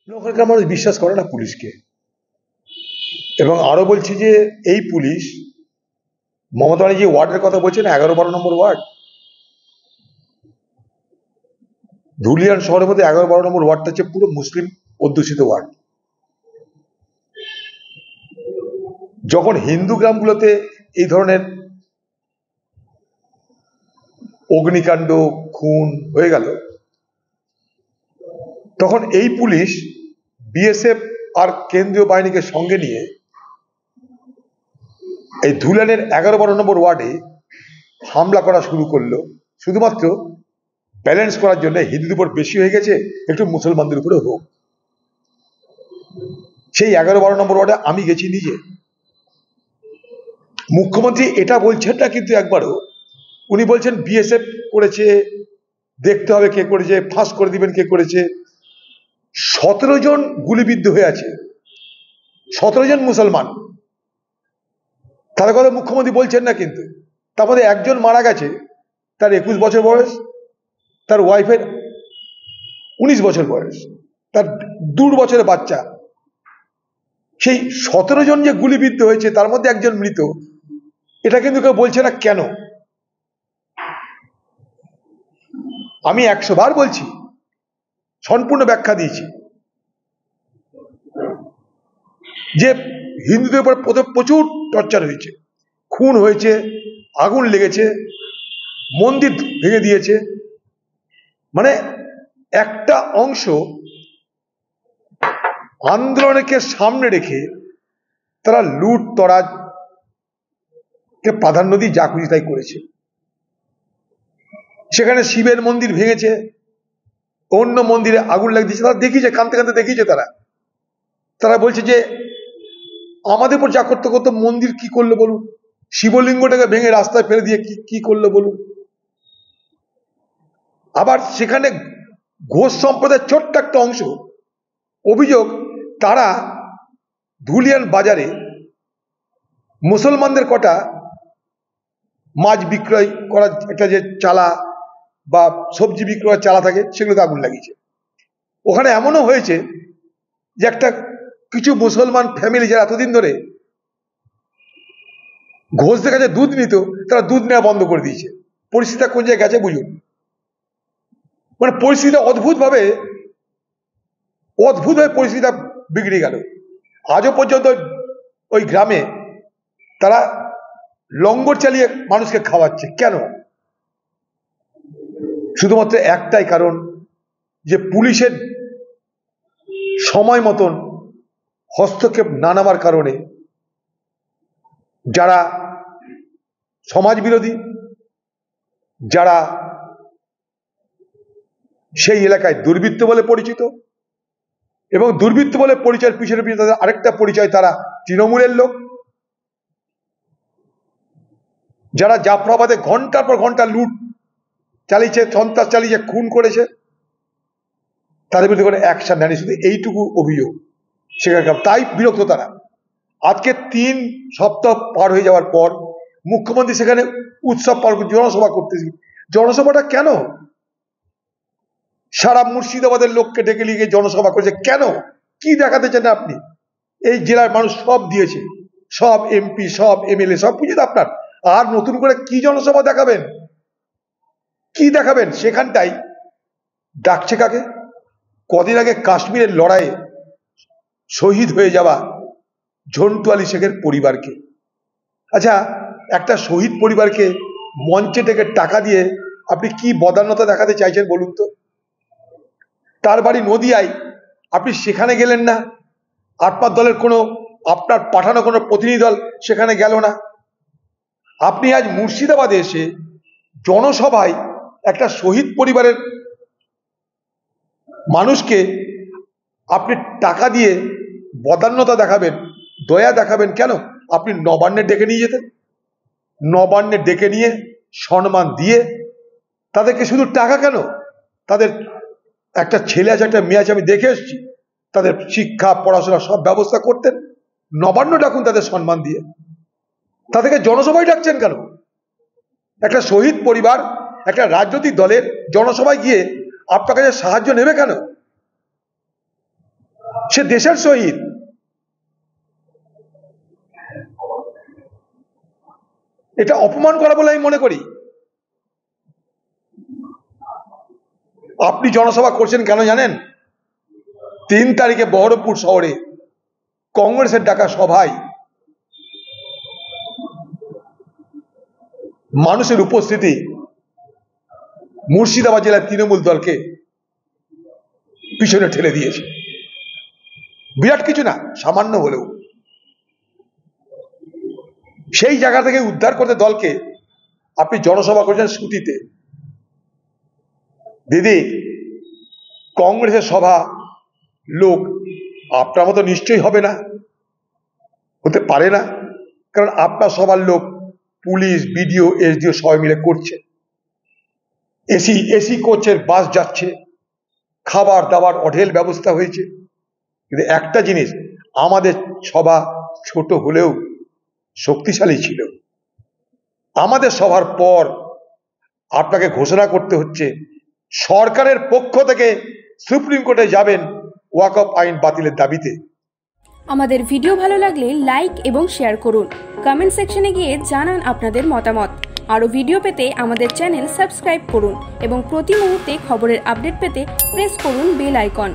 ওখানকার মানুষ বিশ্বাস করে না পুলিশকে। এবং আরো বলছি যে এই পুলিশ মমতা ব্যানার্জি ওয়ার্ডের কথা বলছেন, 11-12 নম্বর ওয়ার্ড, ধুলিয়ান শহরের মধ্যে 11-12 নম্বর ওয়ার্ডটা হচ্ছে পুরো মুসলিম অধ্যুষিত ওয়ার্ড। যখন হিন্দু গ্রামগুলোতে এই ধরনের অগ্নিকাণ্ড, খুন হয়ে গেল, তখন এই পুলিশ বিএসএফ আর কেন্দ্রীয় বাহিনীকে সঙ্গে নিয়ে এই ধুলিয়ানের 11-12 নম্বর ওয়ার্ডে হামলা করা শুরু করলো, শুধুমাত্র ব্যালেন্স করার জন্য হিন্দুদের উপর বেশি হয়ে গেছে, একটু মুসলমানদের উপরে হোক। সেই 11-12 নম্বর ওয়ার্ডে আমি গেছি নিজে। মুখ্যমন্ত্রী এটা বলছেন না কিন্তু একবারও, উনি বলছেন বিএসএফ করেছে, দেখতে হবে কে করেছে, ফাঁস করে দিবেন কে করেছে। 17 জন গুলিবিদ্ধ হয়ে আছে, 17 জন মুসলমান, তাদের কথা মুখ্যমন্ত্রী বলছেন না কিন্তু। তার মধ্যে একজন মারা গেছে, তার 21 বছর বয়স, তার ওয়াইফের 19 বছর বয়স, তার 2 বছরের বাচ্চা। সেই 17 জন যে গুলিবিদ্ধ হয়েছে তার মধ্যে একজন মৃত, এটা কিন্তু কেউ বলছে না কেন। আমি 100 বার বলছি, সম্পূর্ণ ব্যাখ্যা দিয়েছি যে হিন্দুদের উপর প্রচুর টর্চার হয়েছে, খুন হয়েছে, আগুন লেগেছে, মন্দির ভেঙে দিয়েছে। মানে একটা অংশ আন্দোলনকে সামনে রেখে তারা লুট তরাজকে প্রাধান্য দিয়ে যা খুশি তাই করেছে। সেখানে শিবের মন্দির ভেঙেছে, অন্য মন্দিরে আগুন লাগিয়ে দিয়েছে, তারা দেখিয়েছে, কাঁদতে কাঁদতে দেখিয়েছে। তারা বলছে যে আমাদের উপর যা করতে করতে মন্দির কি করলো বলুন, শিবলিঙ্গটাকে ভেঙে রাস্তায় ফেলে দিয়ে কি করলো বলুন। আবার সেখানে ঘোষ সম্প্রদায়ের ছোট্ট একটা অংশ অভিযোগ, তারা ধুলিয়ান বাজারে মুসলমানদের কটা মাছ বিক্রয় করার একটা যে চালা বা সবজি বিক্রয়ের চালা থাকে, সেগুলোতে আগুন লাগিয়েছে। ওখানে এমনও হয়েছে যে একটা কিছু মুসলমান ফ্যামিলি যারা এতদিন ধরে ঘোষদের কাছে দুধ নিত, তারা দুধ নেওয়া বন্ধ করে দিয়েছে। পরিস্থিতিটা কোন জায়গায় গেছে বুঝুন। মানে পরিস্থিতিটা অদ্ভুতভাবে পরিস্থিতিটা বিগড়ে গেল। আজও পর্যন্ত ওই গ্রামে তারা লঙ্গর চালিয়ে মানুষকে খাওয়াচ্ছে। কেন? শুধুমাত্র একটাই কারণ, যে পুলিশের সময় মতন হস্তক্ষেপ না নামার কারণে যারা সমাজ বিরোধী, যারা সেই এলাকায় দুর্বৃত্ত বলে পরিচিত, এবং দুর্বৃত্ত বলে পরিচয়ের পিছনে তাদের আরেকটা পরিচয়, তারা তৃণমূলের লোক, যারা জাফরাবাদে ঘন্টার পর ঘন্টা লুট চালিয়েছে, সন্ত্রাস চালিয়েছে, খুন করেছে, তাদের বিরুদ্ধে কোনো অ্যাকশন নেয়নি। শুধু এইটুকু অভিযোগ সেখানকার। তাই বিরক্ত তারা। আজকে 3 সপ্তাহ পার হয়ে যাওয়ার পর মুখ্যমন্ত্রী সেখানে উৎসব পালন, জনসভা করতেছি। জনসভাটা কেন? সারা মুর্শিদাবাদের লোককে ডেকে নিয়ে গিয়ে জনসভা করেছে কেন? কি দেখাতে চান আপনি? এই জেলার মানুষ সব দিয়েছে, সব এমপি, সব এমএলএ, সব কিছু আপনার। আর নতুন করে কি জনসভা দেখাবেন? কি দেখাবেন? সেখানটাই ডাকছে কাকে? কদিন আগে কাশ্মীরের লড়াইয়ে শহীদ হয়ে যাওয়া ঝন্টু আলী শেখের পরিবারকে। আচ্ছা, একটা শহীদ পরিবারকে মঞ্চে ডেকে টাকা দিয়ে আপনি কি বদান্যতা দেখাতে চাইছেন বলুন তো? তার বাড়ি নদিয়ায়, আপনি সেখানে গেলেন না। আপনার দলের কোনো, আপনার পাঠানো কোনো প্রতিনিধি দল সেখানে গেল না। আপনি আজ মুর্শিদাবাদে এসে জনসভায় একটা শহীদ পরিবারের মানুষকে আপনি টাকা দিয়ে বদান্যতা দেখাবেন, দয়া দেখাবেন কেন? আপনি নবান্নে ডেকে নিয়ে যেতেন। নবান্নে ডেকে নিয়ে সম্মান দিয়ে তাদেরকে, শুধু টাকা কেন, তাদের একটা ছেলে আছে, একটা মেয়ে আছে, আমি দেখে এসেছি, তাদের শিক্ষা, পড়াশোনা সব ব্যবস্থা করতেন। নবান্ন ডাকুন তাদের সম্মান দিয়ে। তাদেরকে জনসভায় ডাকছেন কেন? একটা শহীদ পরিবার একটা রাজনৈতিক দলের জনসভায় গিয়ে আপনার কাছে সাহায্য নেবে কেন? সে দেশের শহীদ। এটা অপমান করা বলে আমি মনে করি। আপনি জনসভা করছেন কেন জানেন? 3 তারিখে বহরমপুর শহরে কংগ্রেসের ডাকা সভায় মানুষের উপস্থিতি মুর্শিদাবাদ জেলার তৃণমূল দলকে পিছনে ঠেলে দিয়েছে। বিরাট কিছু না, সামান্য হলেও। সেই জায়গা থেকে উদ্ধার করতে দলকে আপনি জনসভা করেছেন সুতিতে। দিদি, কংগ্রেসের সভা লোক আপনার মতো নিশ্চয়ই হবে না, হতে পারে না, কারণ আপনার সবার লোক পুলিশ, বিডিও, এসডিও সবাই মিলে করছে। এসি কোচের বাস যাচ্ছে, খাবার দাবার অঢেল ব্যবস্থা হয়েছে। কিন্তু একটা জিনিস, আমাদের সভা ছোট হলেও শক্তিশালী ছিল। আমাদের সভার পর আপনাকে ঘোষণা করতে হচ্ছে সরকারের পক্ষ থেকে সুপ্রিম কোর্টে যাবেন ওয়াকফ আইন বাতিলের দাবিতে। আমাদের ভিডিও ভালো লাগলে লাইক এবং শেয়ার করুন। কমেন্ট সেকশনে গিয়ে জানান আপনাদের মতামত। আরও ভিডিও পেতে আমাদের চ্যানেল সাবস্ক্রাইব করুন এবং প্রতি মুহূর্তে খবরের আপডেট পেতে প্রেস করুন বেল আইকন।